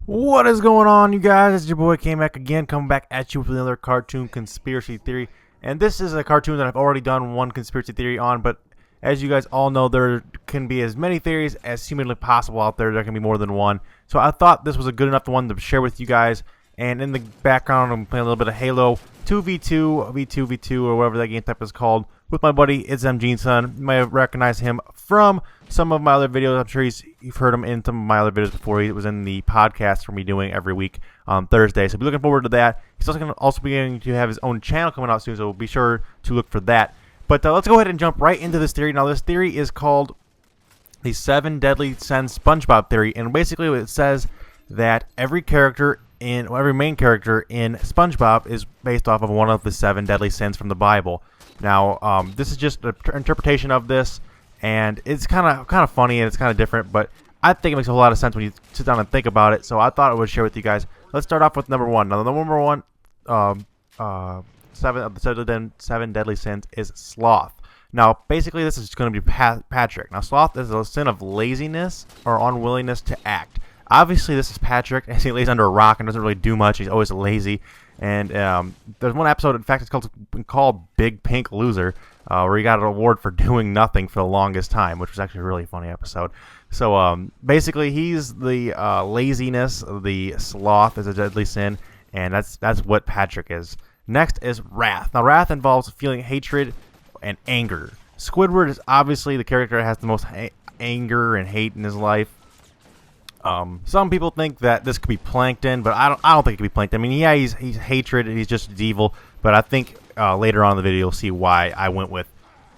What is going on, you guys? It's your boy came back again, coming back at you with another cartoon conspiracy theory. And this is a cartoon that I've already done one conspiracy theory on, but as you guys all know, there can be as many theories as humanly possible out there. There can be more than one. So I thought this was a good enough one to share with you guys. And in the background, I'm playing a little bit of Halo 2v2, V2v2, or whatever that game type is called, with my buddy It's Son. You might have recognized him from some of my other videos. I'm sure you've heard him in some of my other videos before. He was in the podcast for me doing every week on Thursday. So be looking forward to that. He's also going to have his own channel coming out soon, so be sure to look for that. But let's go ahead and jump right into this theory. Now, this theory is called the 7 Deadly Sins Spongebob Theory, and basically it says that every main character in SpongeBob is based off of one of the 7 deadly sins from the Bible. Now, this is just an interpretation of this, and it's kind of funny and it's kind of different, but I think it makes a whole lot of sense when you sit down and think about it. So I thought I would share with you guys. Let's start off with number 1. Now, the number 1, 7 of the 7 deadly sins is sloth. Now, basically, this is going to be Patrick. Now, sloth is a sin of laziness or unwillingness to act. Obviously, this is Patrick, as he lays under a rock and doesn't really do much. He's always lazy. And there's one episode, in fact, it's called Big Pink Loser, where he got an award for doing nothing for the longest time, which was actually a really funny episode. So basically, he's the laziness. The sloth is a deadly sin, and that's what Patrick is. Next is wrath. Now, wrath involves feeling hatred and anger. Squidward is obviously the character that has the most anger and hate in his life. Some people think that this could be Plankton, but I don't think it could be Plankton. I mean, yeah, he's hatred, he's just evil, but I think later on in the video you'll see why I went with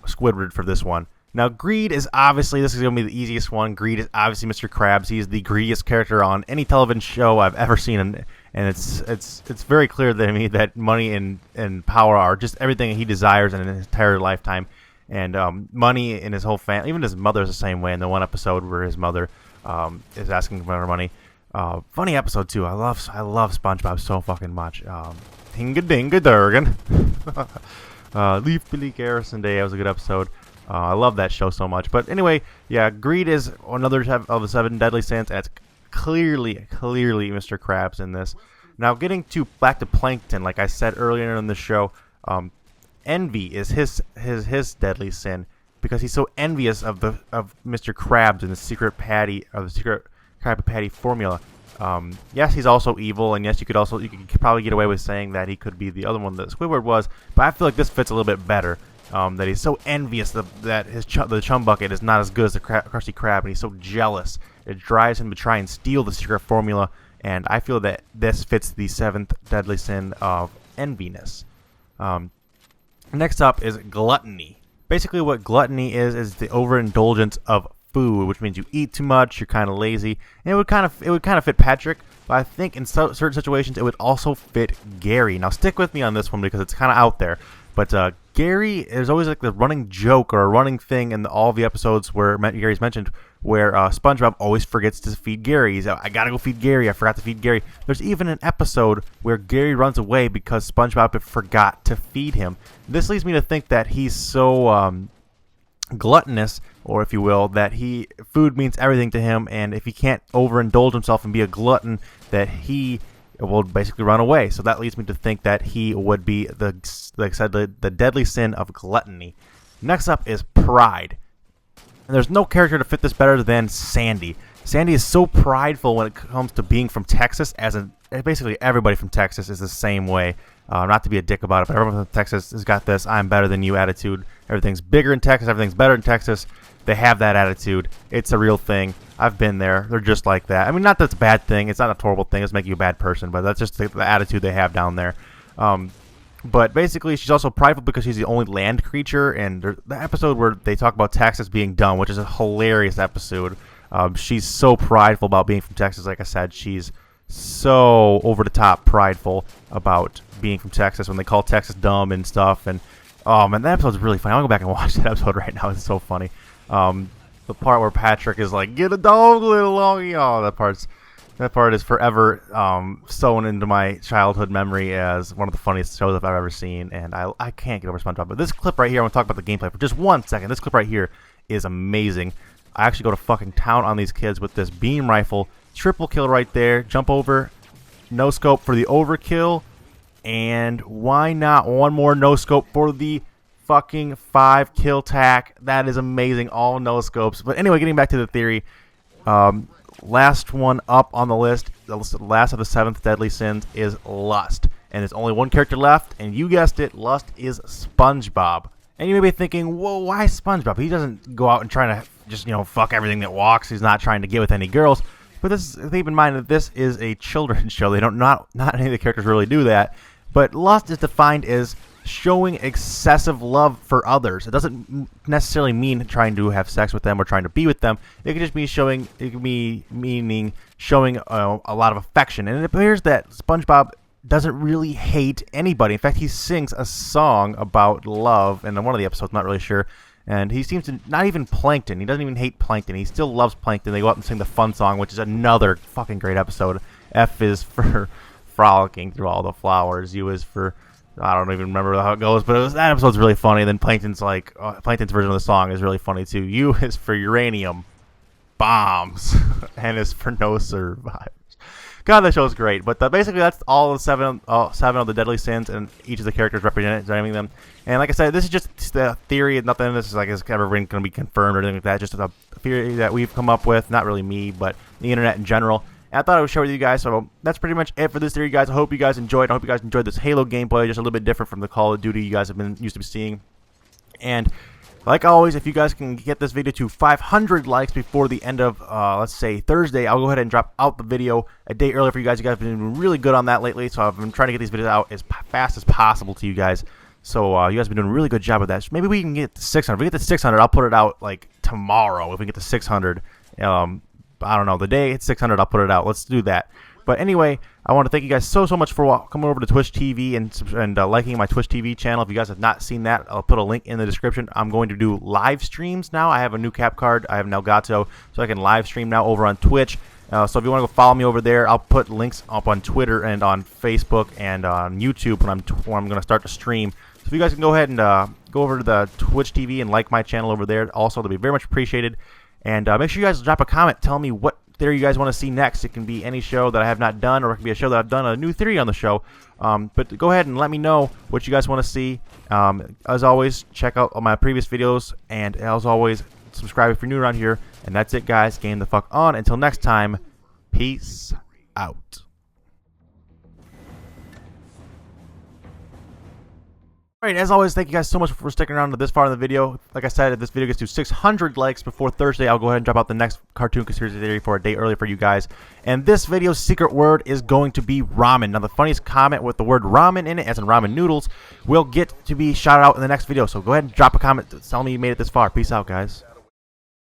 Squidward for this one. Now, greed is obviously, this is going to be the easiest one. Greed is obviously Mr. Krabs. He's the greediest character on any television show I've ever seen, and it's very clear that that money and power are just everything he desires in his entire lifetime. And money in his whole family, even his mother's the same way. In the one episode where his mother is asking for money, funny episode too. I love SpongeBob so fucking much. Hinga Dinga Durgan. Leaf Billy Garrison Day. That was a good episode. I love that show so much. But anyway, yeah, greed is another of the 7 deadly sins, and it's clearly Mr. Krabs in this. Now, getting back to Plankton, like I said earlier in the show, envy is his deadly sin, because he's so envious of Mr. Krabs and the secret patty, or the secret Krabby Patty formula. Yes, he's also evil, and yes, you could probably get away with saying that he could be the other one that Squidward was, but I feel like this fits a little bit better. That he's so envious that the Chum Bucket is not as good as the Krusty Krab, and he's so jealous. It drives him to try and steal the secret formula, and I feel that this fits the 7th deadly sin of enviness. Next up is gluttony. Basically, what gluttony is the overindulgence of food, which means you eat too much, you're kind of lazy, and it would kind of fit Patrick. But I think in certain situations it would also fit Gary. Now, stick with me on this one because it's kind of out there. But Gary, there's always like the running joke or a running thing in all the episodes where Gary's mentioned, where SpongeBob always forgets to feed Gary. He's I gotta go feed Gary. I forgot to feed Gary. There's even an episode where Gary runs away because SpongeBob forgot to feed him. This leads me to think that he's so gluttonous, or if you will, that food means everything to him, and if he can't overindulge himself and be a glutton, that he will basically run away. So that leads me to think that he would be like I said, the deadly sin of gluttony. Next up is pride. And there's no character to fit this better than Sandy. Sandy is so prideful when it comes to being from Texas, basically everybody from Texas is the same way. Not to be a dick about it, but everyone from Texas has got this "I'm better than you" attitude. Everything's bigger in Texas. Everything's better in Texas. They have that attitude. It's a real thing. I've been there. They're just like that. I mean, not that it's a bad thing. It's not a horrible thing. It's making you a bad person, but that's just the attitude they have down there. But basically, she's also prideful because she's the only land creature. And the episode where they talk about Texas being dumb, which is a hilarious episode. She's so prideful about being from Texas. Like I said, she's so over the top prideful about being from Texas when they call Texas dumb and stuff. And oh man, that episode's really funny. I'll go back and watch that episode right now. It's so funny. The part where Patrick is like, "Get a dog, little longy." Oh, that part is forever sewn into my childhood memory as one of the funniest shows I've ever seen, and I can't get over SpongeBob. But this clip right here, I want to talk about the gameplay for just 1 second. This clip right here is amazing. I actually go to fucking town on these kids with this beam rifle Triple kill right there. Jump over. No scope for the overkill. And why not one more no scope for the fucking 5 kill tack? That is amazing. All no scopes. But anyway, getting back to the theory. Last one up on the list, the last of the 7th deadly sins, is lust. And there's only one character left, and you guessed it, lust is SpongeBob. And you may be thinking, whoa, why SpongeBob? He doesn't go out and try to just, fuck everything that walks. He's not trying to get with any girls. But keep in mind that this is a children's show. They don't not any of the characters really do that. But lust is defined as showing excessive love for others. It doesn't necessarily mean trying to have sex with them or trying to be with them. It could just be showing. It could be meaning showing a lot of affection. And it appears that SpongeBob doesn't really hate anybody. In fact, he sings a song about love in one of the episodes. I'm not really sure. And he seems to not even Plankton. He doesn't even hate Plankton. He still loves Plankton. They go out and sing the fun song, which is another fucking great episode. F is for frolicking through all the flowers. U is for, I don't even remember how it goes, but that episode's really funny. Then Plankton's Plankton's version of the song is really funny too. U is for uranium bombs, and is for no survivors. God, that show's great. But basically, that's all the seven of the deadly sins, and each of the characters representing them. And like I said, this is just the theory. Nothing in this is has ever been going to be confirmed or anything like that. Just a theory that we've come up with. Not really me, but the internet in general. And I thought I would share with you guys. So that's pretty much it for this theory, guys. I hope you guys enjoyed. I hope you guys enjoyed this Halo gameplay. Just a little bit different from the Call of Duty you guys have been used to be seeing. And like always, if you guys can get this video to 500 likes before the end of, let's say, Thursday, I'll go ahead and drop out the video a day earlier for you guys. You guys have been doing really good on that lately, so I've been trying to get these videos out as fast as possible to you guys. So you guys have been doing a really good job with that. So maybe we can get to 600. If we get to 600, I'll put it out, like, tomorrow. If we get to 600, I don't know, the day it's 600, I'll put it out. Let's do that. But anyway, I want to thank you guys so much for coming over to Twitch TV and liking my Twitch TV channel. If you guys have not seen that, I'll put a link in the description. I'm going to do live streams now. I have a new cap card. I have an Elgato, so I can live stream now over on Twitch. So if you want to go follow me over there, I'll put links up on Twitter and on Facebook and on YouTube when I'm going to start to stream. So if you guys can go ahead and go over to the Twitch TV and like my channel over there, also, that'll be very much appreciated. And make sure you guys drop a comment. Tell me what theory you guys want to see next. It can be any show that I have not done, or it can be a show that I've done a new theory on the show. But go ahead and let me know what you guys want to see. As always, check out all my previous videos, and as always, subscribe if you're new around here. And that's it, guys. Game the fuck on. Until next time, peace out. Alright, as always, thank you guys so much for sticking around to this far in the video. Like I said, if this video gets to 600 likes before Thursday, I'll go ahead and drop out the next cartoon conspiracy theory for a day early for you guys. And this video's secret word is going to be ramen. Now, the funniest comment with the word ramen in it, as in ramen noodles, will get to be shouted out in the next video. So go ahead and drop a comment telling me you made it this far. Peace out, guys.